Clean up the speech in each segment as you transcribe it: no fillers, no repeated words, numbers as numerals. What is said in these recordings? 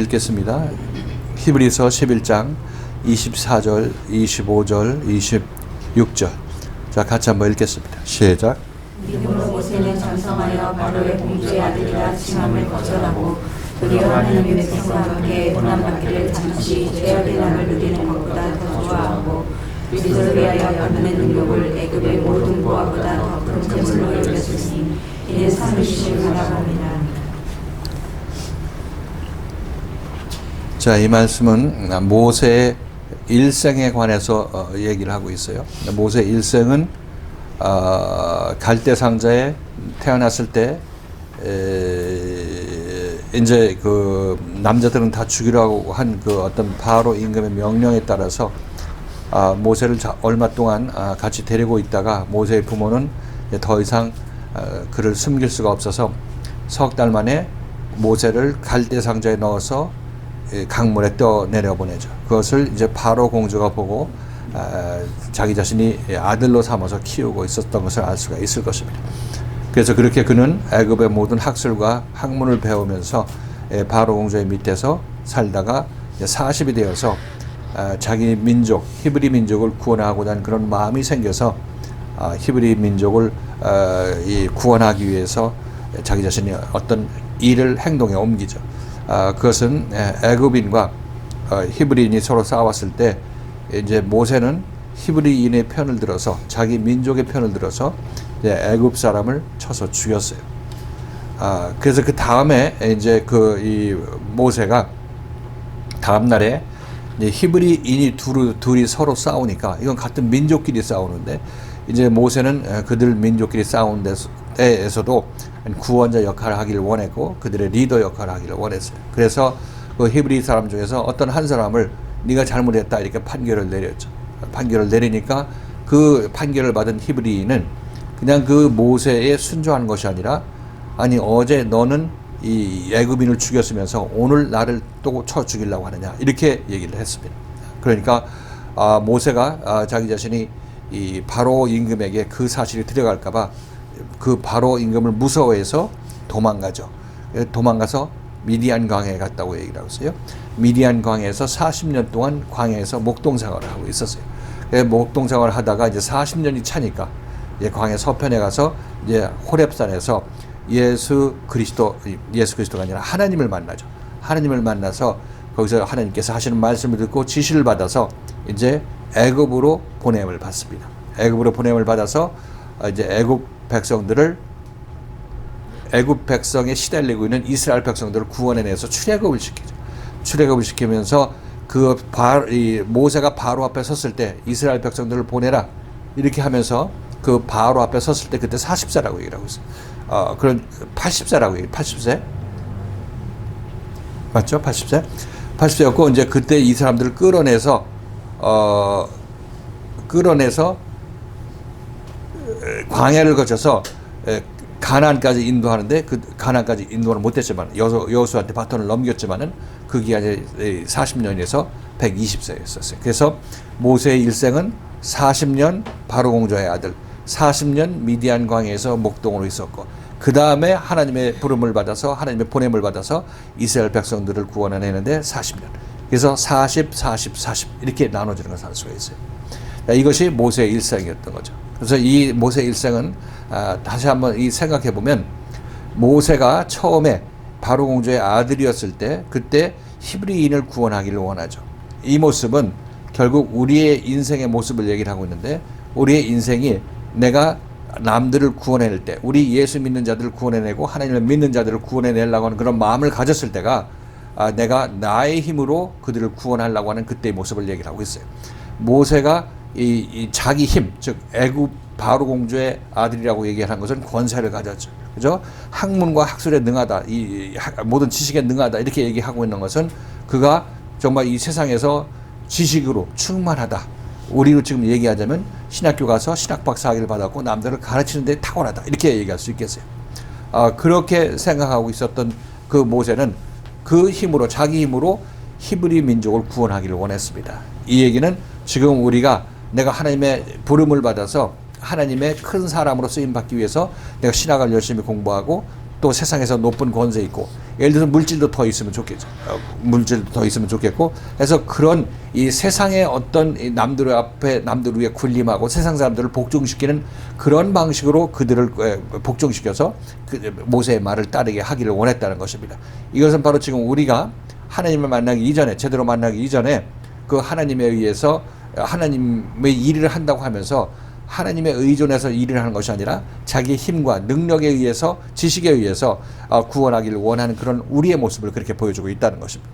읽겠습니다. 히브리서 11장 24절, 25절, 26절. 자, 같이 한번 읽겠습니다. 시작. 믿음으로 모세는 장성하여 바로의 공주의 아들이라 칭함을 거절하고 도리어 하나님의 백성과 함께 고난받기를 잠시 죄악의 날을 누리는 것보다 더 좋아하고 그리스도를 위하여 받는 능력을 애굽의 모든 보화보다 더 큰 재물로 여겼으니 이는 산 주심을 바라봅니다. 자, 이 말씀은 모세의 일생에 관해서 얘기를 하고 있어요. 모세의 일생은 갈대 상자에 태어났을 때 이제 그 남자들은 다 죽이라고 한 그 어떤 바로 임금의 명령에 따라서 모세를 얼마 동안 같이 데리고 있다가 모세의 부모는 더 이상 그를 숨길 수가 없어서 석 달 만에 모세를 갈대 상자에 넣어서 강물에 떠내려 보내죠. 그것을 이제 바로 공주가 보고 자기 자신이 아들로 삼아서 키우고 있었던 것을 알 수가 있을 것입니다. 그래서 그렇게 그는 애굽의 모든 학술과 학문을 배우면서 바로 공주의 밑에서 살다가 40이 되어서 자기 민족, 히브리 민족을 구원하고자 하는 그런 마음이 생겨서 히브리 민족을 구원하기 위해서 자기 자신이 어떤 일을 행동에 옮기죠. 그것은 애굽인과 히브리인이 서로 싸웠을 때 이제 모세는 히브리인의 편을 들어서 자기 민족의 편을 들어서 애굽 사람을 쳐서 죽였어요. 그래서 그 다음에 이제 이 모세가 다음 날에 이제 히브리인이 둘이 서로 싸우니까 이건 같은 민족끼리 싸우는데 이제 모세는 그들 민족끼리 싸운 데에서도 구원자 역할을 하기를 원했고 그들의 리더 역할을 하기를 원했어요. 그래서 그 히브리 사람 중에서 어떤 한 사람을 네가 잘못했다 이렇게 판결을 내렸죠. 판결을 내리니까 그 판결을 받은 히브리인은 그냥 그 모세에 순종하는 것이 아니라 아니 어제 너는 이 애굽인을 죽였으면서 오늘 나를 또 쳐 죽이려고 하느냐 이렇게 얘기를 했습니다. 그러니까 모세가 자기 자신이 이 바로 임금에게 그 사실이 들어갈까봐 그 바로 임금을 무서워해서 도망가죠. 도망가서 미디안 광야에 갔다고 얘기를 하고 있어요. 미디안 광야에서 40년 동안 광야에서 목동 생활을 하고 있었어요. 목동 생활을 하다가 이제 40년이 차니까 이제 광야 서편에 가서 이제 호렙산에서 예수 그리스도가 아니라 하나님을 만나죠. 하나님을 만나서 거기서 하나님께서 하시는 말씀을 듣고 지시를 받아서 이제 애굽으로 보냄을 받습니다. 애굽으로 보냄을 받아서 이제 애굽 백성에 시달리고 있는 이스라엘 백성들을 구원해내서 출애굽을 시키죠. 출애굽을 시키면서 이 모세가 바로 앞에 섰을 때 이스라엘 백성들을 보내라 이렇게 하면서 그 바로 앞에 섰을 때 그때 40세라고 얘기를 하고 있어요. 그런 80세라고 얘기해요. 80세? 맞죠? 80세? 80세였고 이제 그때 이 사람들을 끌어내서 광야를 거쳐서 가나안까지 인도하는데 그 가나안까지 인도는 못했지만 여호수아한테 바톤을 넘겼지만은 그 기간이 40년에서 120세였었어요. 그래서 모세의 일생은 40년 바로 공주의 아들, 40년 미디안 광야에서 목동으로 있었고 그 다음에 하나님의 부름을 받아서 하나님의 보냄을 받아서 이스라엘 백성들을 구원해내는데 40년. 그래서 40, 40, 40 이렇게 나눠지는 것을 알 수가 있어요. 이것이 모세의 일생이었던 거죠. 그래서 이 모세의 일생은 다시 한번 생각해 보면 모세가 처음에 바로 공주의 아들이었을 때 그때 히브리인을 구원하기를 원하죠. 이 모습은 결국 우리의 인생의 모습을 얘기를 하고 있는데 우리의 인생이 내가 남들을 구원해낼 때 우리 예수 믿는 자들을 구원해내고 하나님을 믿는 자들을 구원해내려고 하는 그런 마음을 가졌을 때가 내가 나의 힘으로 그들을 구원하려고 하는 그때의 모습을 얘기를 하고 있어요. 모세가 이 자기 힘, 즉 애굽 바로 공주의 아들이라고 얘기하는 것은 권세를 가졌죠. 그죠? 학문과 학술에 능하다, 모든 지식에 능하다 이렇게 얘기하고 있는 것은 그가 정말 이 세상에서 지식으로 충만하다. 우리로 지금 얘기하자면 신학교 가서 신학박사학위를 받았고 남들을 가르치는 데 탁월하다 이렇게 얘기할 수 있겠어요. 그렇게 생각하고 있었던 그 모세는 그 힘으로 자기 힘으로 히브리 민족을 구원하기를 원했습니다. 이 얘기는 지금 우리가 내가 하나님의 부름을 받아서 하나님의 큰 사람으로 쓰임 받기 위해서 내가 신학을 열심히 공부하고 또 세상에서 높은 권세 있고, 예를 들어서 물질도 더 있으면 좋겠죠. 물질도 더 있으면 좋겠고 해서 그런 이 세상의 어떤 이 남들 앞에 남들 위에 군림하고 세상 사람들을 복종시키는 그런 방식으로 그들을 복종시켜서 그 모세의 말을 따르게 하기를 원했다는 것입니다. 이것은 바로 지금 우리가 하나님을 만나기 이전에, 제대로 만나기 이전에 그 하나님에 의해서 하나님의 일을 한다고 하면서 하나님의 의존해서 일을 하는 것이 아니라 자기 힘과 능력에 의해서, 지식에 의해서 구원하기를 원하는 그런 우리의 모습을 그렇게 보여주고 있다는 것입니다.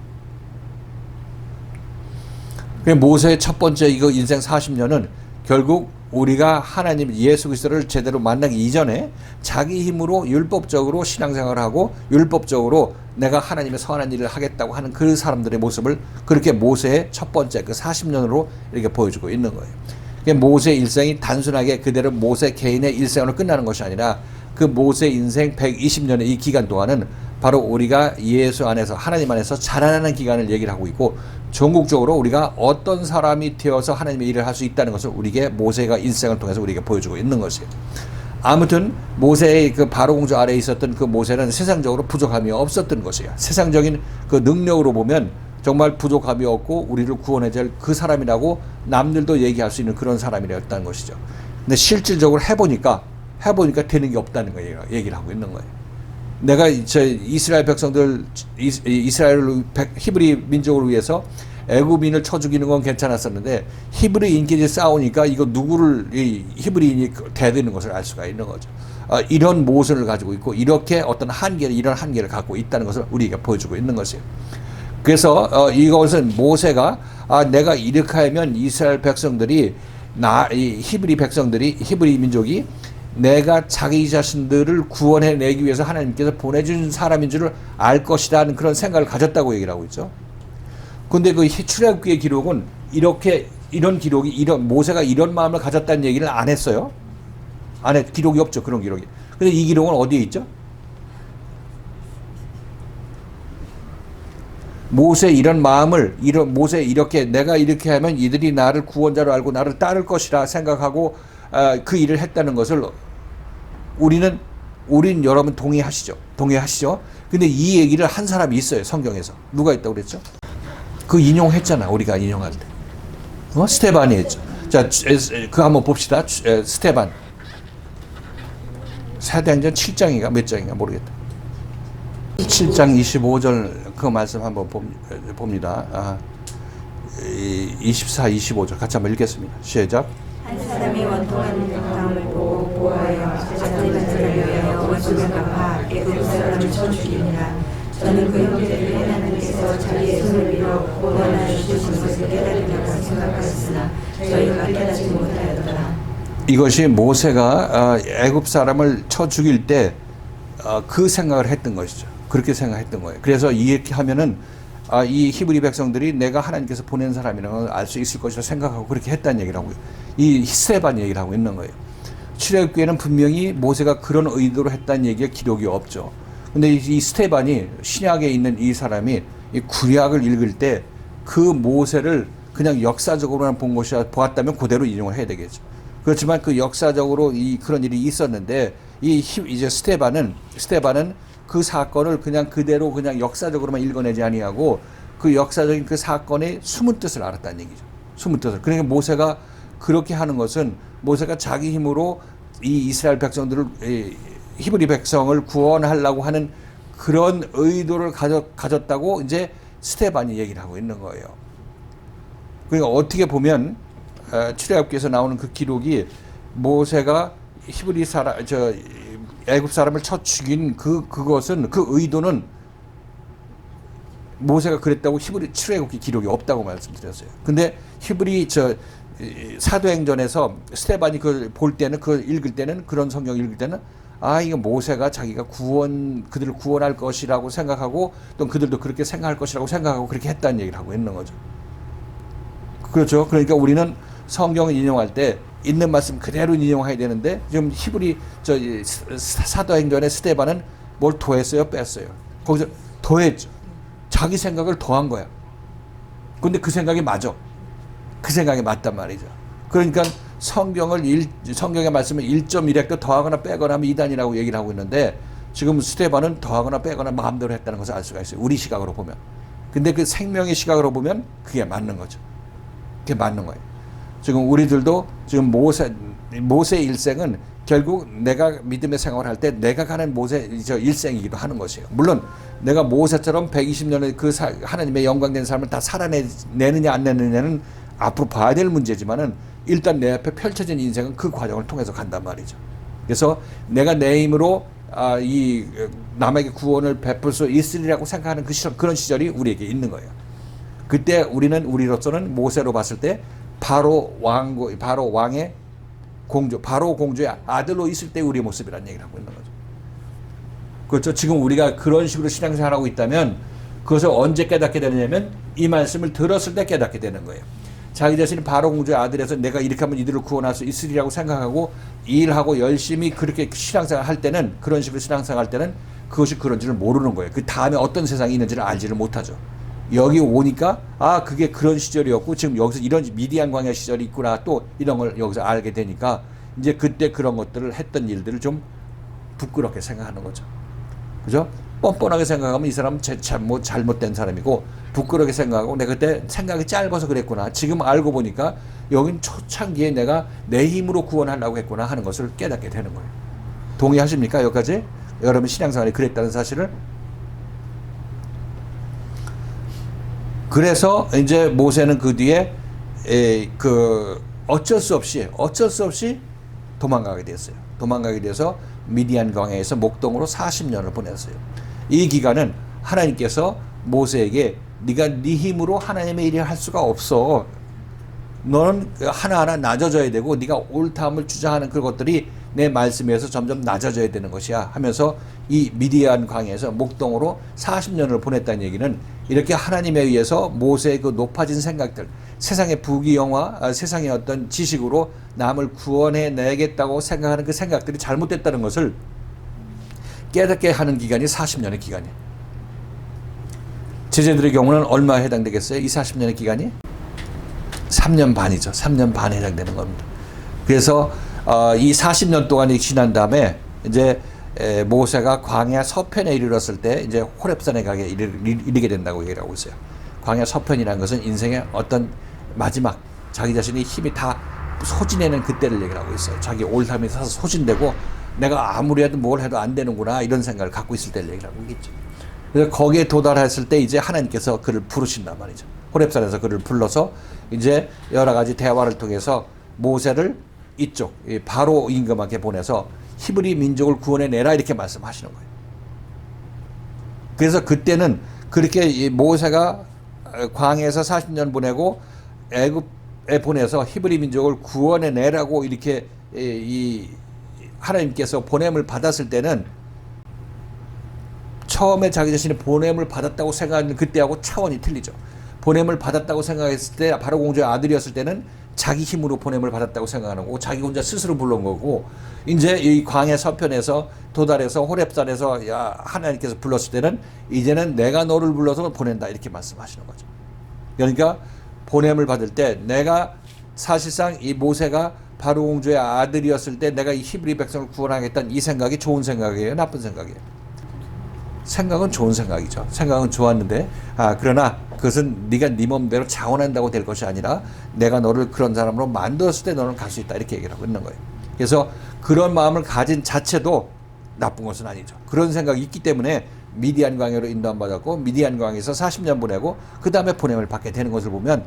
모세의 첫 번째 이거 인생 40년은 결국 우리가 하나님 예수 그리스도를 제대로 만나기 이전에 자기 힘으로 율법적으로 신앙생활을 하고 율법적으로 내가 하나님의 선한 일을 하겠다고 하는 그 사람들의 모습을 그렇게 모세의 첫 번째 그 40년으로 이렇게 보여주고 있는 거예요. 모세의 일생이 단순하게 그대로 모세 개인의 일생으로 끝나는 것이 아니라 그 모세 인생 120년의 이 기간 동안은 바로 우리가 예수 안에서, 하나님 안에서 자라나는 기간을 얘기를 하고 있고, 전국적으로 우리가 어떤 사람이 되어서 하나님의 일을 할 수 있다는 것을 우리에게 모세가 일생을 통해서 우리에게 보여주고 있는 것이에요. 아무튼 모세의 그 바로 공주 아래에 있었던 그 모세는 세상적으로 부족함이 없었던 것이에요. 세상적인 그 능력으로 보면 정말 부족함이 없고 우리를 구원해야 될 그 사람이라고 남들도 얘기할 수 있는 그런 사람이었다는 것이죠. 근데 실질적으로 해보니까 되는 게 없다는 거예요. 얘기를 하고 있는 거예요. 내가 이스라엘 백성들, 이스라엘 히브리 민족을 위해서 애굽인을 쳐 죽이는 건 괜찮았었는데 히브리인끼리 싸우니까 이거 누구를 히브리인이 대드는 것을 알 수가 있는 거죠. 이런 모습을 가지고 있고 이렇게 어떤 이런 한계를 갖고 있다는 것을 우리에게 보여주고 있는 것이에요. 그래서 이것은 모세가 내가 이렇게 하면 이스라엘 백성들이 이 히브리 민족이 내가 자기 자신들을 구원해내기 위해서 하나님께서 보내준 사람인 줄을 알 것이라는 그런 생각을 가졌다고 얘기를 하고 있죠. 근데 그 출애굽기의 기록은 모세가 이런 마음을 가졌다는 얘기를 안 했어요. 기록이 없죠. 그런 기록이. 근데 이 기록은 어디에 있죠? 모세 이렇게 내가 이렇게 하면 이들이 나를 구원자로 알고 나를 따를 것이라 생각하고 그 일을 했다는 것을 우린 여러분 동의하시죠? 근데 이 얘기를 한 사람이 있어요. 성경에서. 누가 있다고 그랬죠? 그 인용했잖아. 우리가 인용할 때. 스테반이 했죠. 자, 그거 한번 봅시다. 스테반. 사도행전 7장인가 몇 장인가 모르겠다. 7장 25절 그 말씀 한번 봅니다. 24, 25절 같이 한번 읽겠습니다. 시작. 한 사람이 원통한 당을 보고 보아하여 자기를 위하여 원수를 갚아 애굽 사람을 쳐 죽이니라. 저는 그 형제들이 하나님께서 자기의 손을 빌어 구원하여 주신 것을 깨달으려고 생각하였으나 저희가 깨닫지 못하였더라. 이것이 모세가 애굽 사람을 쳐 죽일 때 그 생각을 했던 것이죠. 그렇게 생각했던 거예요. 그래서 이렇게 하면은 이 히브리 백성들이 내가 하나님께서 보낸 사람이라는 걸 알 수 있을 것이라 생각하고 그렇게 했다는 얘기를 하고요. 이 스테반 얘기를 하고 있는 거예요. 출애굽기에는 분명히 모세가 그런 의도로 했다는 얘기가 기록이 없죠. 근데 이 스테반이 신약에 있는 이 사람이 이 구약을 읽을 때 그 모세를 그냥 역사적으로만 본 것이 보았다면 그대로 인용을 해야 되겠죠. 그렇지만 그 역사적으로 그런 일이 있었는데 이제 스테반은 그 사건을 그대로 역사적으로만 읽어내지 아니하고 그 역사적인 그 사건의 숨은 뜻을 알았다는 얘기죠. 숨은 뜻을. 그러니까 모세가 그렇게 하는 것은 모세가 자기 힘으로 이 이스라엘 백성들을 히브리 백성을 구원하려고 하는 그런 의도를 가졌다고 이제 스테반이 얘기를 하고 있는 거예요. 그러니까 어떻게 보면 출애굽기에서 나오는 그 기록이 모세가 애굽 사람을 쳐 죽인 그것은 그 의도는 모세가 그랬다고 출애굽기 기록이 없다고 말씀드렸어요. 근데 사도행전에서 스테반이 그걸 볼 때는 읽을 때는 그런 성경 읽을 때는 이거 모세가 자기가 그들을 구원할 것이라고 생각하고 또 그들도 그렇게 생각할 것이라고 생각하고 그렇게 했다는 얘기를 하고 있는 거죠. 그렇죠. 그러니까 우리는 성경을 인용할 때 있는 말씀 그대로 인용해야 되는데 지금 사도행전의 스테반은 뭘 더했어요? 뺐어요? 거기서 더했죠. 자기 생각을 더한 거야. 근데 그 생각이 맞아. 그 생각이 맞단 말이죠. 그러니까 성경의 말씀을 1.1획도 더하거나 빼거나 하면 이단이라고 얘기를 하고 있는데 지금 스데반은 더하거나 빼거나 마음대로 했다는 것을 알 수가 있어요. 우리 시각으로 보면. 근데 그 생명의 시각으로 보면 그게 맞는 거죠. 그게 맞는 거예요. 지금 우리들도 지금 모세의 일생은 결국 내가 믿음의 생활을 할 때 내가 가는 모세의 일생이기도 하는 것이에요. 물론 내가 모세처럼 120년의 그 하나님의 영광된 삶을 다 살아내느냐 안 내느냐는 앞으로 봐야 될 문제지만은 일단 내 앞에 펼쳐진 인생은 그 과정을 통해서 간단 말이죠. 그래서 내가 내 힘으로 이 남에게 구원을 베풀 수 있으리라고 생각하는 그런 시절이 우리에게 있는 거예요. 그때 우리로서는 모세로 봤을 때 바로 왕의 공주, 바로 공주의 아들로 있을 때 우리의 모습이라는 얘기를 하고 있는 거죠. 그렇죠. 지금 우리가 그런 식으로 신앙생활하고 있다면 그것을 언제 깨닫게 되느냐면 이 말씀을 들었을 때 깨닫게 되는 거예요. 자기 자신이 바로 공주의 아들에서 내가 이렇게 하면 이들을 구원할 수 있으리라고 생각하고 일하고 열심히 그렇게 신앙생활 할 때는, 그런 식으로 신앙생활 할 때는 그것이 그런 줄을 모르는 거예요. 그 다음에 어떤 세상이 있는지를 알지를 못하죠. 여기 오니까 그게 그런 시절이었고 지금 여기서 이런 미디안 광야 시절이 있구나, 또 이런 걸 여기서 알게 되니까 이제 그때 그런 것들을 했던 일들을 좀 부끄럽게 생각하는 거죠. 그죠? 뻔뻔하게 생각하면 이 사람은 잘못된 사람이고, 부끄럽게 생각하고 내가 그때 생각이 짧아서 그랬구나, 지금 알고 보니까 여긴 초창기에 내가 내 힘으로 구원하려고 했구나 하는 것을 깨닫게 되는 거예요. 동의하십니까? 여기까지? 여러분 신앙생활이 그랬다는 사실을? 그래서 이제 모세는 그 뒤에 어쩔 수 없이 도망가게 됐어요. 도망가게 돼서 미디안 광야에서 목동으로 40년을 보냈어요. 이 기간은 하나님께서 모세에게 네가 네 힘으로 하나님의 일을 할 수가 없어. 너는 하나하나 낮아져야 되고 네가 옳다함을 주장하는 그것들이 내 말씀에서 점점 낮아져야 되는 것이야 하면서 이 미디안 광야에서 목동으로 40년을 보냈다는 얘기는 이렇게 하나님에 의해서 모세의 그 높아진 생각들, 세상의 부귀영화, 세상의 어떤 지식으로 남을 구원해 내겠다고 생각하는 그 생각들이 잘못됐다는 것을 깨닫게 하는 기간이 40년의 기간이에요. 제자들의 경우는 얼마에 해당되겠어요? 이 40년의 기간이? 3년 반이죠. 3년 반에 해당되는 겁니다. 그래서 이 40년 동안이 지난 다음에 이제 모세가 광야 서편에 이르렀을 때 이제 호렙산에 이르게 된다고 얘기를 하고 있어요. 광야 서편이라는 것은 인생의 어떤 마지막, 자기 자신이 힘이 다 소진해는 그때를 얘기를 하고 있어요. 자기 옳다함이 사서 소진되고 내가 아무리 해도 뭘 해도 안 되는구나 이런 생각을 갖고 있을 때를 얘기를 하고 있겠죠. 그래서 거기에 도달했을 때 이제 하나님께서 그를 부르신단 말이죠. 호렙산에서 그를 불러서 이제 여러 가지 대화를 통해서 모세를 이쪽 바로 임금에게 보내서 히브리 민족을 구원해 내라 이렇게 말씀하시는 거예요. 그래서 그때는 그렇게 모세가 광야에서 40년 보내고 애굽에 보내서 히브리 민족을 구원해 내라고 이렇게 이 하나님께서 보냄을 받았을 때는 처음에 자기 자신이 보냄을 받았다고 생각하는 그때하고 차원이 틀리죠. 보냄을 받았다고 생각했을 때 바로 공주의 아들이었을 때는 자기 힘으로 보냄을 받았다고 생각하는 거고 자기 혼자 스스로 불러온 거고, 이제 이 광야 서편에서 도달해서 호렙산에서 하나님께서 불렀을 때는 이제는 내가 너를 불러서 보낸다 이렇게 말씀하시는 거죠. 그러니까 보냄을 받을 때 내가 사실상 이 모세가 바로 공주의 아들이었을 때 내가 이 히브리 백성을 구원하겠다는 이 생각이 좋은 생각이에요, 나쁜 생각이에요? 생각은 좋은 생각이죠. 생각은 좋았는데 그러나 그것은 네가 네 몸대로 자원한다고 될 것이 아니라 내가 너를 그런 사람으로 만들었을 때 너는 갈 수 있다 이렇게 얘기를 하고 있는 거예요. 그래서 그런 마음을 가진 자체도 나쁜 것은 아니죠. 그런 생각이 있기 때문에 미디안 광야로 인도받았고 미디안 광야에서 40년 보내고 그 다음에 보냄을 받게 되는 것을 보면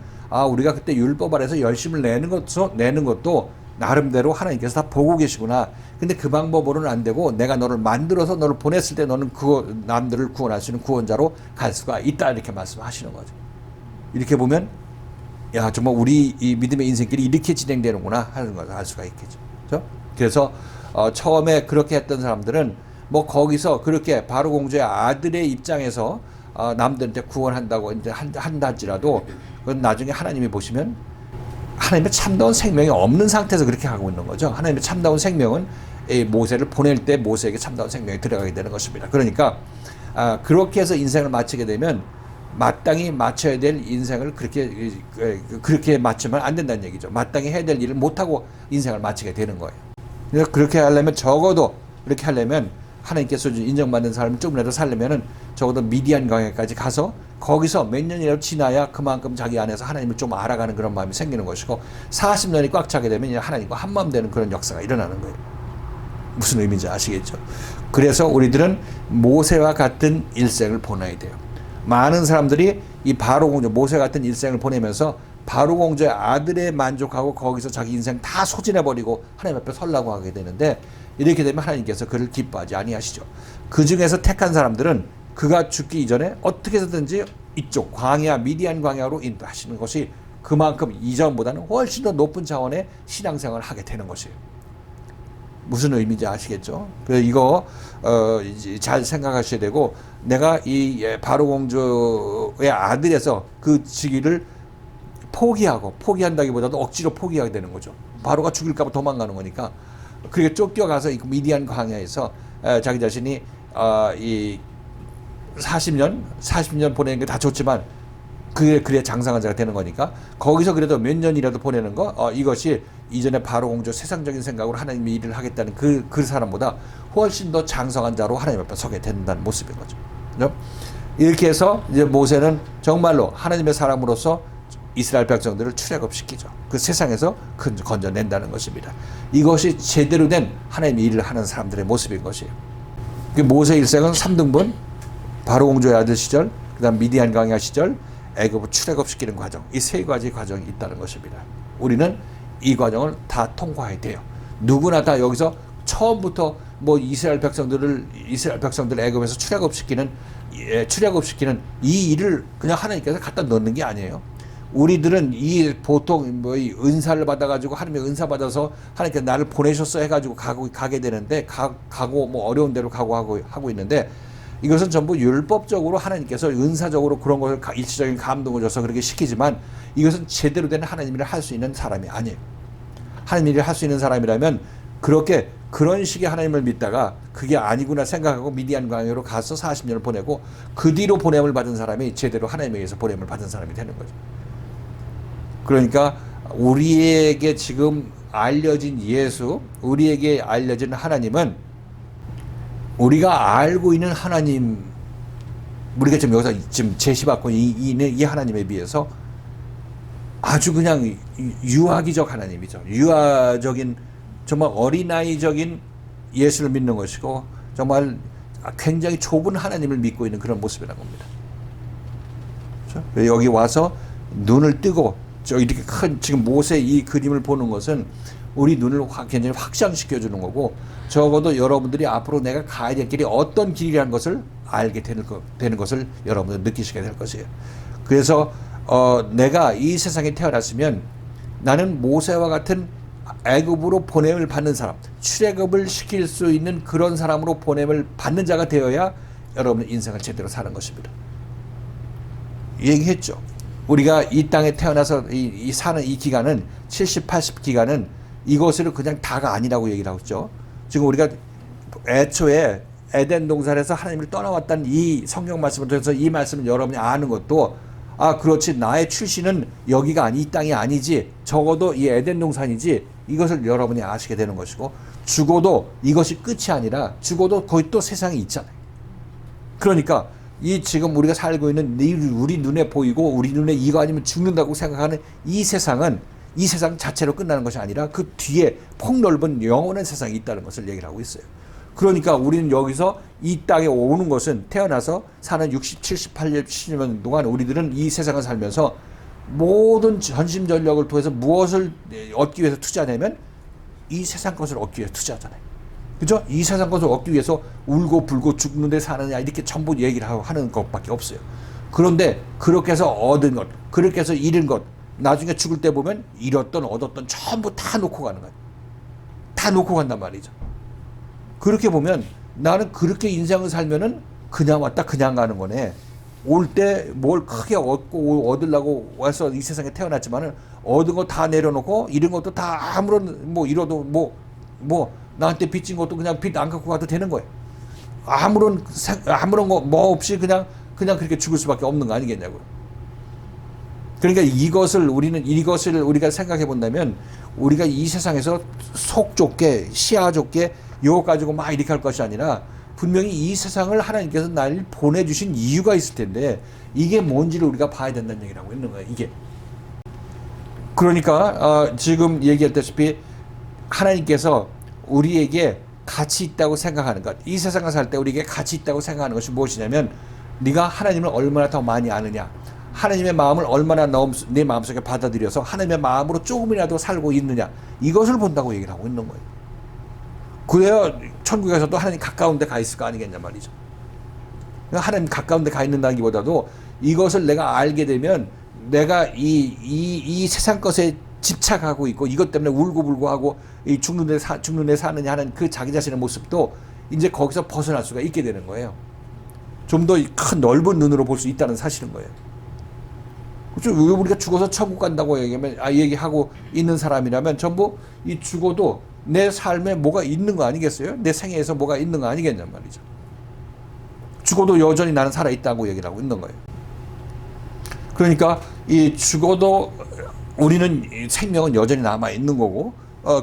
우리가 그때 율법 아래서 열심을 내는 것도 나름대로 하나님께서 다 보고 계시구나. 근데 그 방법으로는 안 되고 내가 너를 만들어서 너를 보냈을 때 너는 남들을 구원할 수 있는 구원자로 갈 수가 있다 이렇게 말씀하시는 거죠. 이렇게 보면 정말 우리 이 믿음의 인생길이 이렇게 진행되는구나 하는 걸 알 수가 있겠죠. 그렇죠? 그래서 처음에 그렇게 했던 사람들은 뭐 거기서 그렇게 바로 공주의 아들의 입장에서 남들한테 구원한다고 이제 한다 할지라도 그건 나중에 하나님이 보시면 하나님의 참다운 생명이 없는 상태에서 그렇게 하고 있는 거죠. 하나님의 참다운 생명은 모세를 보낼 때 모세에게 참다운 생명이 들어가게 되는 것입니다. 그러니까 그렇게 해서 인생을 마치게 되면 마땅히 마쳐야 될 인생을 그렇게 마치면 안 된다는 얘기죠. 마땅히 해야 될 일을 못하고 인생을 마치게 되는 거예요. 그래서 그렇게 하려면 적어도 그렇게 하려면 하나님께서 인정받는 사람을 조금이라도 살려면은 적어도 미디안 광야까지 가서 거기서 몇 년이라도 지나야 그만큼 자기 안에서 하나님을 좀 알아가는 그런 마음이 생기는 것이고 40년이 꽉 차게 되면 하나님과 한마음 되는 그런 역사가 일어나는 거예요. 무슨 의미인지 아시겠죠? 그래서 우리들은 모세와 같은 일생을 보내야 돼요. 많은 사람들이 이 바로 공주 모세 같은 일생을 보내면서 바로 공주의 아들에 만족하고 거기서 자기 인생 다 소진해버리고 하나님 앞에 서려고 하게 되는데 이렇게 되면 하나님께서 그를 기뻐하지 아니하시죠. 그 중에서 택한 사람들은 그가 죽기 이전에 어떻게 해서든지 이쪽 광야 미디안 광야로 인도하시는 것이 그만큼 이전보다는 훨씬 더 높은 차원의 신앙생활을 하게 되는 것이에요. 무슨 의미인지 아시겠죠? 그래서 이거 잘 생각하셔야 되고 내가 이 바로 공주의 아들에서 그 직위를 포기한다기보다도 억지로 포기하게 되는 거죠. 바로가 죽일까 봐 도망가는 거니까 그렇게 쫓겨가서 이 미디안 광야에서 자기 자신이 이 40년 보내는 게 다 좋지만 그래 장성한 자가 되는 거니까 거기서 그래도 몇 년이라도 보내는 거 이것이 이전에 바로 공주 세상적인 생각으로 하나님의 일을 하겠다는 그 사람보다 훨씬 더 장성한 자로 하나님 앞에 서게 된다는 모습인 거죠. 그죠? 이렇게 해서 이제 모세는 정말로 하나님의 사람으로서 이스라엘 백성들을 출애굽시키죠. 그 세상에서 건져낸다는 것입니다. 이것이 제대로 된 하나님의 일을 하는 사람들의 모습인 것이에요. 모세 일생은 3등분, 바로 공주의 아들 시절, 그다음 미디안 광야 시절, 애굽을 출애굽시키는 과정, 이 세 가지 과정이 있다는 것입니다. 우리는 이 과정을 다 통과해야 돼요. 누구나 다 여기서 처음부터 뭐 이스라엘 백성들을 애굽에서 출애굽시키는 이 일을 그냥 하나님께서 갖다 넣는 게 아니에요. 우리들은 이 보통 뭐 이 은사를 받아가지고 하나님의 은사 받아서 하나님께서 나를 보내셨어 해가지고 가게 되는데 가고 뭐 어려운 대로 하고 있는데 이것은 전부 율법적으로 하나님께서 은사적으로 그런 것을 일시적인 감동을 줘서 그렇게 시키지만 이것은 제대로 된 하나님 일을 할 수 있는 사람이 아니에요. 하나님 일을 할 수 있는 사람이라면 그런 식의 하나님을 믿다가 그게 아니구나 생각하고 미디안 광야로 가서 40년을 보내고 그 뒤로 보냄을 받은 사람이 제대로 하나님에 의해서 보냄을 받은 사람이 되는 거죠. 그러니까 우리에게 지금 알려진 예수, 우리에게 알려진 하나님은 우리가 알고 있는 하나님, 우리가 지금 여기서 지금 제시받고 이 하나님에 비해서 아주 그냥 유아기적 하나님이죠. 유아적인 정말 어린아이적인 예수를 믿는 것이고 정말 굉장히 좁은 하나님을 믿고 있는 그런 모습이라는 겁니다. 그렇죠? 여기 와서 눈을 뜨고 이렇게 큰 지금 모세 이 그림을 보는 것은 우리 눈을 굉장히 확장시켜 주는 거고 적어도 여러분들이 앞으로 내가 가야 될 길이 어떤 길이라는 것을 알게 되는 것을 여러분들 느끼시게 될 것이에요. 그래서 내가 이 세상에 태어났으면 나는 모세와 같은 애굽으로 보냄을 받는 사람, 출애굽을 시킬 수 있는 그런 사람으로 보냄을 받는 자가 되어야 여러분의 인생을 제대로 사는 것입니다. 얘기했죠. 우리가 이 땅에 태어나서 사는 이 기간은 70, 80 기간은 이것을 그냥 다가 아니라고 얘기를 하고 있죠. 지금 우리가 애초에 에덴 동산에서 하나님을 떠나왔다는 이 성경 말씀을 통해서 이 말씀을 여러분이 아는 것도 그렇지 나의 출신은 여기가 이 땅이 아니지 적어도 이 에덴 동산이지 이것을 여러분이 아시게 되는 것이고 죽어도 이것이 끝이 아니라 죽어도 거기 또 세상이 있잖아요. 그러니까 이 지금 우리가 살고 있는 우리 눈에 보이고 우리 눈에 이거 아니면 죽는다고 생각하는 이 세상 자체로 끝나는 것이 아니라 그 뒤에 폭넓은 영원한 세상이 있다는 것을 얘기를 하고 있어요. 그러니까 우리는 여기서 이 땅에 오는 것은 태어나서 사는 60, 70, 80, 70년 동안 우리들은 이 세상을 살면서 모든 전심전력을 통해서 무엇을 얻기 위해서 투자하냐면 이 세상 것을 얻기 위해서 투자하잖아요. 그죠? 이 세상 것을 얻기 위해서 울고 불고 죽는데 사느냐 이렇게 전부 얘기를 하는 것밖에 없어요. 그런데 그렇게 해서 얻은 것, 그렇게 해서 잃은 것, 나중에 죽을 때 보면 잃었던 얻었던 전부 다 놓고 가는 거예요. 다 놓고 간단 말이죠. 그렇게 보면 나는 그렇게 인생을 살면은 그냥 왔다 그냥 가는 거네. 올 때 뭘 크게 얻고 얻으려고 와서 이 세상에 태어났지만은 얻은 거 다 내려놓고 잃은 것도 다 아무런 뭐 잃어도 뭐 나한테 빚진 것도 그냥 빚 안 갖고 가도 되는 거예요. 아무런 거 뭐 없이 그냥 그렇게 죽을 수밖에 없는 거 아니겠냐고요. 그러니까 이것을 우리가 생각해 본다면 우리가 이 세상에서 속 좁게 시야 좁게 이것 가지고 막 이렇게 할 것이 아니라 분명히 이 세상을 하나님께서 날 보내주신 이유가 있을 텐데 이게 뭔지를 우리가 봐야 된다는 얘기를 하고 있는 거예요. 이게. 그러니까 지금 얘기했다시피 하나님께서 우리에게 가치 있다고 생각하는 것, 이 세상을 살 때 우리에게 가치 있다고 생각하는 것이 무엇이냐면 네가 하나님을 얼마나 더 많이 아느냐, 하나님의 마음을 얼마나 내 마음속에 받아들여서 하나님의 마음으로 조금이라도 살고 있느냐, 이것을 본다고 얘기를 하고 있는 거예요. 그래야 천국에서도 하나님 가까운 데 가 있을 거 아니겠냐 말이죠. 하나님 가까운 데 가 있는다기보다도 이것을 내가 알게 되면 내가 이 세상 것에 집착하고 있고 이것 때문에 울고불고 하고 이 죽는 데 사느냐 하는 그 자기 자신의 모습도 이제 거기서 벗어날 수가 있게 되는 거예요. 좀 더 큰 넓은 눈으로 볼 수 있다는 사실인 거예요. 그렇죠? 우리가 죽어서 천국 간다고 얘기하고 있는 사람이라면 전부 이 죽어도 내 삶에 뭐가 있는 거 아니겠어요? 내 생애에서 뭐가 있는 거 아니겠냔 말이죠. 죽어도 여전히 나는 살아있다고 얘기를 하고 있는 거예요. 그러니까 이 죽어도 우리는 생명은 여전히 남아있는 거고,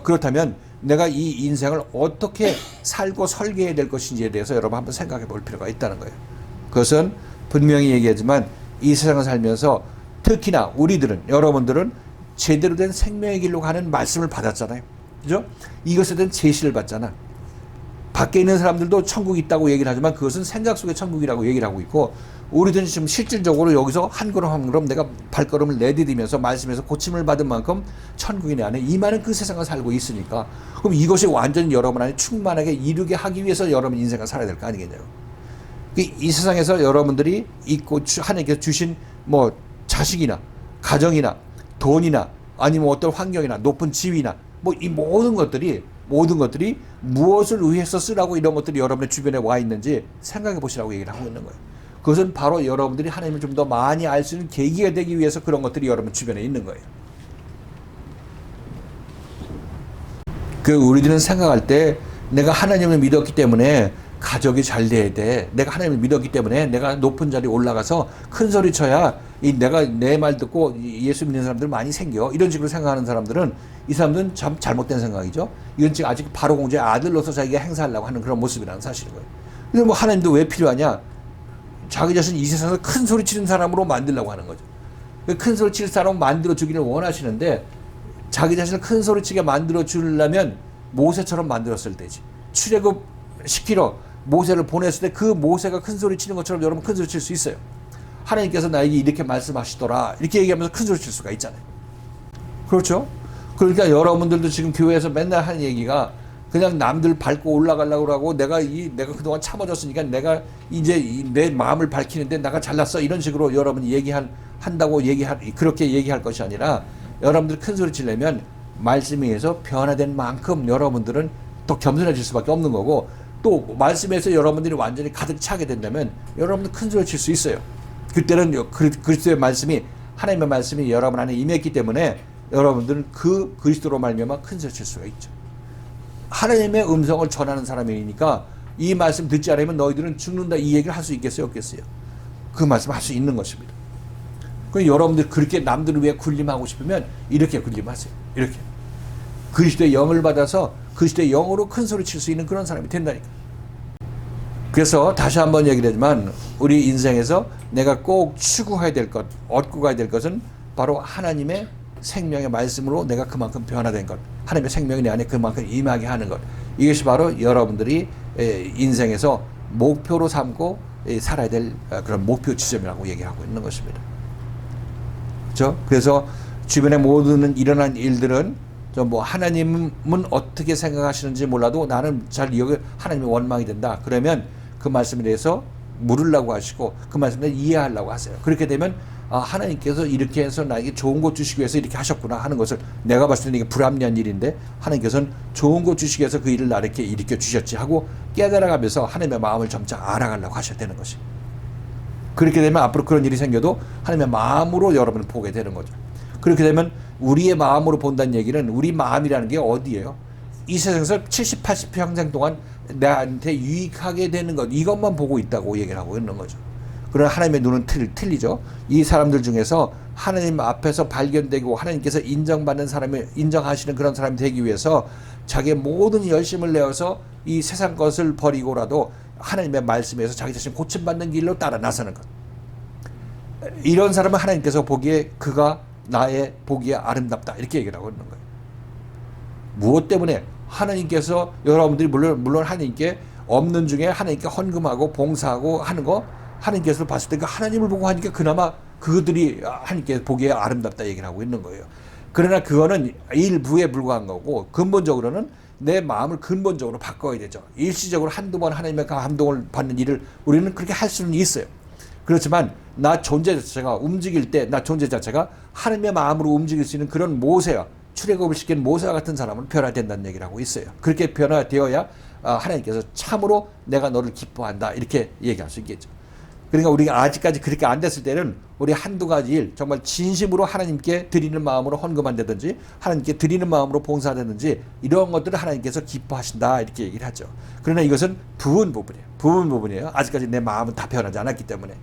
그렇다면 내가 이 인생을 어떻게 살고 설계해야 될 것인지에 대해서 여러분 한번 생각해 볼 필요가 있다는 거예요. 그것은 분명히 얘기하지만 이 세상을 살면서 특히나 우리들은, 여러분들은 제대로 된 생명의 길로 가는 말씀을 받았잖아요. 그죠? 이것에 대한 제시를 받잖아. 밖에 있는 사람들도 천국이 있다고 얘기를 하지만 그것은 생각 속의 천국이라고 얘기를 하고 있고, 우리들은 지금 실질적으로 여기서 한 걸음 한 걸음 내가 발걸음을 내디디면서 말씀에서 고침을 받은 만큼 천국이 내 안에 임하는 그 세상을 살고 있으니까, 그럼 이것이 완전히 여러분 안에 충만하게 이루게 하기 위해서 여러분 인생을 살아야 될 거 아니겠냐고. 이 세상에서 여러분들이 있고 하나님께서 주신 뭐 자식이나 가정이나 돈이나 아니면 어떤 환경이나 높은 지위나 뭐 이 모든 것들이 무엇을 위해서 쓰라고 이런 것들이 여러분의 주변에 와 있는지 생각해 보시라고 얘기를 하고 있는 거예요. 그것은 바로 여러분들이 하나님을 좀 더 많이 알 수 있는 계기가 되기 위해서 그런 것들이 여러분 주변에 있는 거예요. 우리들은 생각할 때 내가 하나님을 믿었기 때문에 가족이 잘 돼야 돼. 내가 하나님을 믿었기 때문에 내가 높은 자리에 올라가서 큰 소리 쳐야 내가 내 말 듣고 예수 믿는 사람들 많이 생겨. 이런 식으로 생각하는 사람들은, 이 사람들은 참 잘못된 생각이죠. 이건 지금 아직 바로 공주의 아들로서 자기가 행사하려고 하는 그런 모습이라는 사실인 거예요. 근데 뭐 하나님도 왜 필요하냐? 자기 자신 이 세상에서 큰 소리 치는 사람으로 만들려고 하는 거죠. 큰 소리 칠 사람을 만들어 주기를 원하시는데, 자기 자신을 큰 소리 치게 만들어 주려면 모세처럼 만들었을 때지. 출애굽 시키러 모세를 보냈을 때 그 모세가 큰 소리 치는 것처럼 여러분 큰 소리 칠 수 있어요. 하나님께서 나에게 이렇게 말씀하시더라, 이렇게 얘기하면서 큰 소리 칠 수가 있잖아요. 그렇죠? 그러니까 여러분들도 지금 교회에서 맨날 하는 얘기가 그냥 남들 밟고 올라가려고 하고, 내가 그동안 참아줬으니까 내가 이제 내 마음을 밝히는데 내가 잘났어, 이런 식으로 여러분이 그렇게 얘기할 것이 아니라, 여러분들 큰 소리 치려면 말씀에 의해서 변화된 만큼 여러분들은 더 겸손해질 수밖에 없는 거고, 또 말씀에서 여러분들이 완전히 가득 차게 된다면 여러분들 큰 소리 칠 수 있어요. 그때는 그리스도의 말씀이, 하나님의 말씀이 여러분 안에 임했기 때문에 여러분들은 그 그리스도로 말미암아 큰 소리 칠 수가 있죠. 하나님의 음성을 전하는 사람이니까 이 말씀 듣지 않으면 너희들은 죽는다, 이 얘기를 할 수 있겠어요, 없겠어요? 그 말씀 할 수 있는 것입니다. 그럼 여러분들 그렇게 남들을 위해 군림하고 싶으면 이렇게 군림하세요. 이렇게 그리스도의 영을 받아서 그리스도의 영으로 큰 소리 칠 수 있는 그런 사람이 된다니까. 그래서 다시 한번 얘기를 하지만, 우리 인생에서 내가 꼭 추구해야 될 것, 얻고 가야 될 것은 바로 하나님의 생명의 말씀으로 내가 그만큼 변화된 것, 하나님의 생명이 내 안에 그만큼 임하게 하는 것, 이것이 바로 여러분들이 인생에서 목표로 삼고 살아야 될 그런 목표 지점이라고 얘기하고 있는 것입니다. 그렇죠? 그래서 주변에 모든 일어난 일들은 뭐 하나님은 어떻게 생각하시는지 몰라도 나는 하나님의 원망이 된다. 그러면 그 말씀에 대해서 물으려고 하시고 그 말씀을 이해하려고 하세요. 그렇게 되면 하나님께서 이렇게 해서 나에게 좋은 것 주시기 위해서 이렇게 하셨구나 하는 것을, 내가 봤을 때 이게 불합리한 일인데 하나님께서는 좋은 것 주시기 위해서 그 일을 나에게 일으켜 주셨지 하고 깨달아가면서 하나님의 마음을 점차 알아가려고 하셔야 되는 것이. 그렇게 되면 앞으로 그런 일이 생겨도 하나님의 마음으로 여러분을 보게 되는 거죠. 그렇게 되면 우리의 마음으로 본다는 얘기는, 우리 마음이라는 게 어디예요? 이 세상에서 70, 80평생 동안 나한테 유익하게 되는 것, 이것만 보고 있다고 얘기를 하고 있는 거죠. 그러나 하나님의 눈은 틀리죠. 이 사람들 중에서 하나님 앞에서 발견되고 하나님께서 인정하시는 그런 사람이 되기 위해서 자기의 모든 열심을 내어서 이 세상 것을 버리고라도 하나님의 말씀에서 자기 자신 고침받는 길로 따라 나서는 것. 이런 사람은 하나님께서 보기에 그가 나의 보기에 아름답다 이렇게 얘기를 하고 있는 거예요. 무엇 때문에? 하나님께서 여러분들이 물론 하나님께 없는 중에 하나님께 헌금하고 봉사하고 하는 거 하나님께서 봤을 때 그 하나님을 보고 하니까 그나마 그들이 하나님께 보기에 아름답다 얘기를 하고 있는 거예요. 그러나 그거는 일부에 불과한 거고 근본적으로는 내 마음을 근본적으로 바꿔야 되죠. 일시적으로 한두 번 하나님의 감동을 받는 일을 우리는 그렇게 할 수는 있어요. 그렇지만 나 존재 자체가 움직일 때 나 존재 자체가 하나님의 마음으로 움직일 수 있는 그런 모세와 출애굽을 시킨 모세와 같은 사람은 변화된다는 얘기를 하고 있어요. 그렇게 변화되어야 하나님께서 참으로 내가 너를 기뻐한다 이렇게 얘기할 수 있겠죠. 그러니까 우리가 아직까지 그렇게 안 됐을 때는 우리 한두 가지 일 정말 진심으로 하나님께 드리는 마음으로 헌금한다든지 하나님께 드리는 마음으로 봉사하다든지 이런 것들을 하나님께서 기뻐하신다 이렇게 얘기를 하죠. 그러나 이것은 부분이에요. 아직까지 내 마음은 다 변하지 않았기 때문에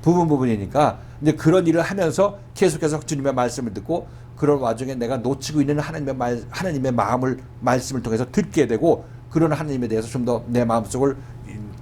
부분이니까 이제 그런 일을 하면서 계속해서 주님의 말씀을 듣고 그런 와중에 내가 놓치고 있는 하나님의 말씀을 통해서 듣게 되고 그런 하나님에 대해서 좀 더 내 마음속을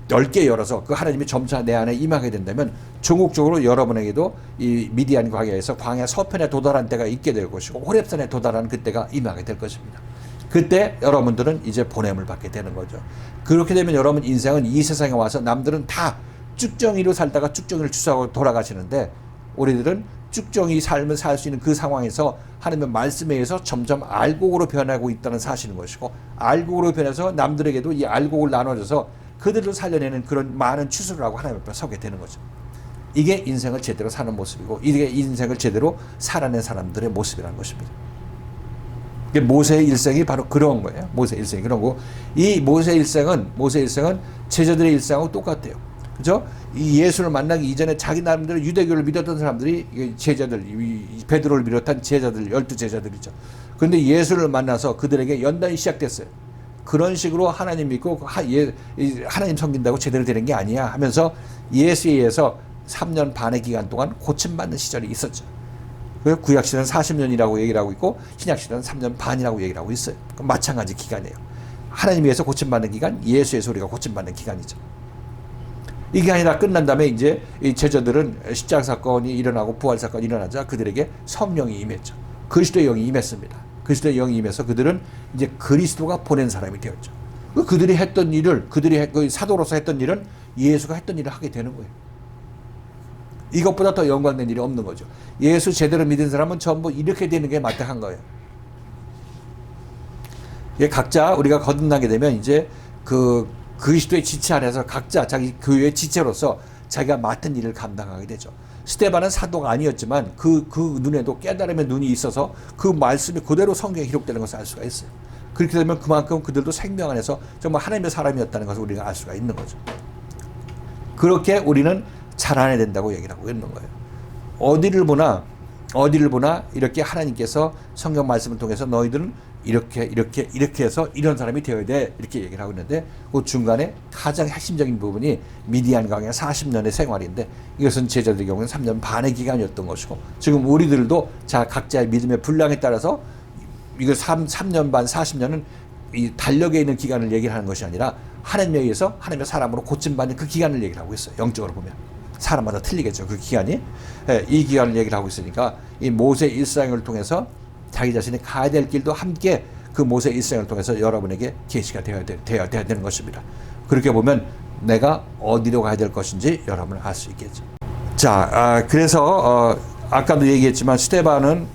넓게 열어서 그 하나님이 점차 내 안에 임하게 된다면 종국적으로 여러분에게도 이 미디안 광야에서 광야 서편에 도달한 때가 있게 될 것이고 호렙산에 도달하는 그때가 임하게 될 것입니다. 그때 여러분들은 이제 보냄을 받게 되는 거죠. 그렇게 되면 여러분 인생은 이 세상에 와서 남들은 다 쭉정이로 살다가 쭉정이를 추수하고 돌아가시는데 우리들은 쭉정이 삶을 살 수 있는 그 상황에서 하나님의 말씀에 의해서 점점 알곡으로 변하고 있다는 사실인 것이고 알곡으로 변해서 남들에게도 이 알곡을 나눠줘서 그들을 살려내는 그런 많은 추수를 하고 하나님 앞에 서게 되는 거죠. 이게 인생을 제대로 사는 모습이고 이게 인생을 제대로 살아낸 사람들의 모습이라는 것입니다. 이게 모세의 일생이 바로 그런 거예요. 모세의 일생이 그런 거고 이 모세의 일생은 제자들의 일생하고 똑같아요. 그죠? 이 예수를 만나기 이전에 자기 나름대로 유대교를 믿었던 사람들이 제자들, 베드로를 비롯한 제자들, 12제자들이죠. 그런데 예수를 만나서 그들에게 연단이 시작됐어요. 그런 식으로 하나님 믿고 하나님 섬긴다고 제대로 되는 게 아니야 하면서 예수에 의해서 3년 반의 기간 동안 고침받는 시절이 있었죠. 그래서 구약시대는 40년이라고 얘기를 하고 있고 신약시대는 3년 반이라고 얘기를 하고 있어요. 마찬가지 기간이에요. 하나님에 의해서 고침받는 기간, 예수에서 우리가 고침받는 기간이죠. 이 기간이 다 끝난 다음에 이제 이 제자들은 십자가 사건이 일어나고 부활 사건이 일어나자 그들에게 성령이 임했죠. 그리스도의 영이 임했습니다. 그리스도의 영이 임해서 그들은 이제 그리스도가 보낸 사람이 되었죠. 그들이 했던 일을 사도로서 했던 일은 예수가 했던 일을 하게 되는 거예요. 이것보다 더 영광된 일이 없는 거죠. 예수 제대로 믿은 사람은 전부 이렇게 되는 게 마땅한 거예요. 각자 우리가 거듭나게 되면 이제 그 그리스도의 지체 안에서 각자 자기 교회의 지체로서 자기가 맡은 일을 감당하게 되죠. 스데반은 사도가 아니었지만 그 눈에도 깨달음의 눈이 있어서 그 말씀이 그대로 성경에 기록되는 것을 알 수가 있어요. 그렇게 되면 그만큼 그들도 생명 안에서 정말 하나님의 사람이었다는 것을 우리가 알 수가 있는 거죠. 그렇게 우리는 자라나야 된다고 얘기를 하고 있는 거예요. 어디를 보나 이렇게 하나님께서 성경 말씀을 통해서 너희들은 이렇게 해서 이런 사람이 되어야 돼 이렇게 얘기를 하고 있는데 그 중간에 가장 핵심적인 부분이 미디안 광야 40년의 생활인데 이것은 제자들의 경우는 3년 반의 기간이었던 것이고 지금 우리들도 각자의 믿음의 분량에 따라서 이거 3년 반 40년은 이 달력에 있는 기간을 얘기를 하는 것이 아니라 하나님에 의해서 하나님의 사람으로 고침받는 그 기간을 얘기를 하고 있어요. 영적으로 보면 사람마다 틀리겠죠. 그 기간이 이 기간을 얘기를 하고 있으니까 이 모세 일상을 통해서 자기 자신이 가야 될 길도 함께 그 모세 일생을 통해서 여러분에게 계시가 되어야 되는 것입니다. 그렇게 보면 내가 어디로 가야 될 것인지 여러분은 알 수 있겠죠. 자, 그래서 아까도 얘기했지만 스데반은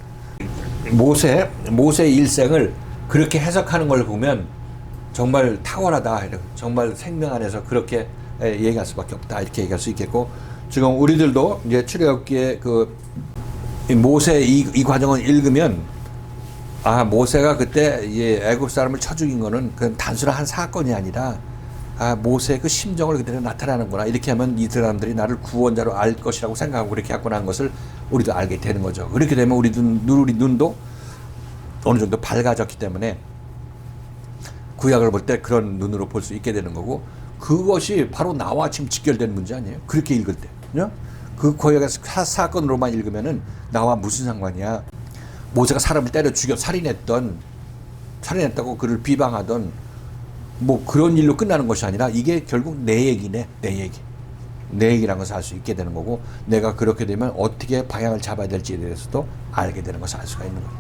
모세의 일생을 그렇게 해석하는 걸 보면 정말 탁월하다, 정말 생명 안에서 그렇게 얘기할 수밖에 없다 이렇게 얘기할 수 있겠고 지금 우리들도 이제 출애굽기에 그 모세 이 과정을 읽으면 모세가 그때 애굽 사람을 쳐 죽인 거는 그냥 단순한 한 사건이 아니라 모세의 그 심정을 그대로 나타나는구나. 이렇게 하면 이 사람들이 나를 구원자로 알 것이라고 생각하고 그렇게 했구나 하는 것을 우리도 알게 되는 거죠. 그렇게 되면 우리 눈도 어느 정도 밝아졌기 때문에 구약을 볼 때 그런 눈으로 볼 수 있게 되는 거고 그것이 바로 나와 지금 직결되는 문제 아니에요? 그렇게 읽을 때. 그 구약의 사건으로만 읽으면은 나와 무슨 상관이야? 모세가 사람을 때려 죽여 살인했다고 그를 비방하던 뭐 그런 일로 끝나는 것이 아니라 이게 결국 내 얘기네, 내 얘기. 내 얘기라는 것을 알 수 있게 되는 거고, 내가 그렇게 되면 어떻게 방향을 잡아야 될지에 대해서도 알게 되는 것을 알 수가 있는 거예요.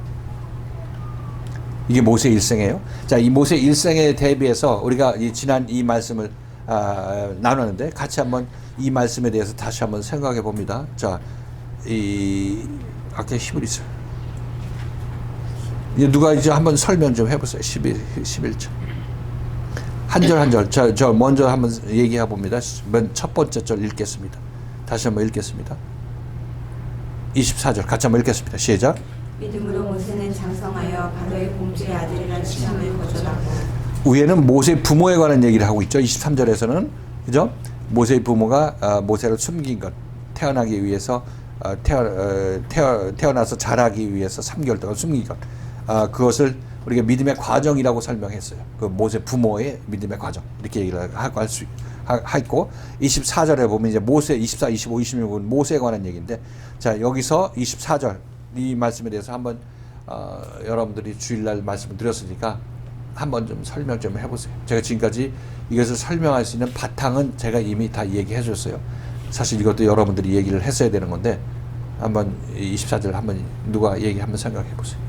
이게 모세 일생이에요. 자, 이 모세 일생에 대비해서 우리가 지난 이 말씀을 나눴는데 같이 한번 이 말씀에 대해서 다시 한번 생각해 봅니다. 자, 아까 히브리서. 누가 이제 한번 설명 좀 해보세요. 11절. 한 절 한 절. 저 먼저 한번 얘기해 봅니다. 첫 번째 절 읽겠습니다. 다시 한번 읽겠습니다. 24절 같이 한번 읽겠습니다. 시작. 믿음으로 모세는 장성하여 바로의 공주의 아들이라 칭함을 거절하고. 위에는 모세 부모에 관한 얘기를 하고 있죠. 23절에서는 그죠? 모세의 부모가 모세를 숨긴 것, 태어나기 위해서 태어나서 자라기 위해서 3개월 동안 숨긴 것, 그것을 우리가 믿음의 과정이라고 설명했어요. 그 모세 부모의 믿음의 과정 이렇게 얘기를 할 수 있고, 24절에 보면 이제 모세 24, 25, 26은 모세에 관한 얘기인데, 자 여기서 24절 이 말씀에 대해서 한번 여러분들이 주일날 말씀을 드렸으니까 한번 좀 설명 좀 해보세요. 제가 지금까지 이것을 설명할 수 있는 바탕은 제가 이미 다 얘기해 줬어요. 사실 이것도 여러분들이 얘기를 했어야 되는 건데, 한번 24절 한번 누가 얘기 한번 생각해 보세요.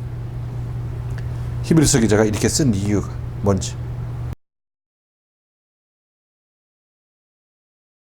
히브리서 기자가 이렇게 쓴 이유가 뭔지.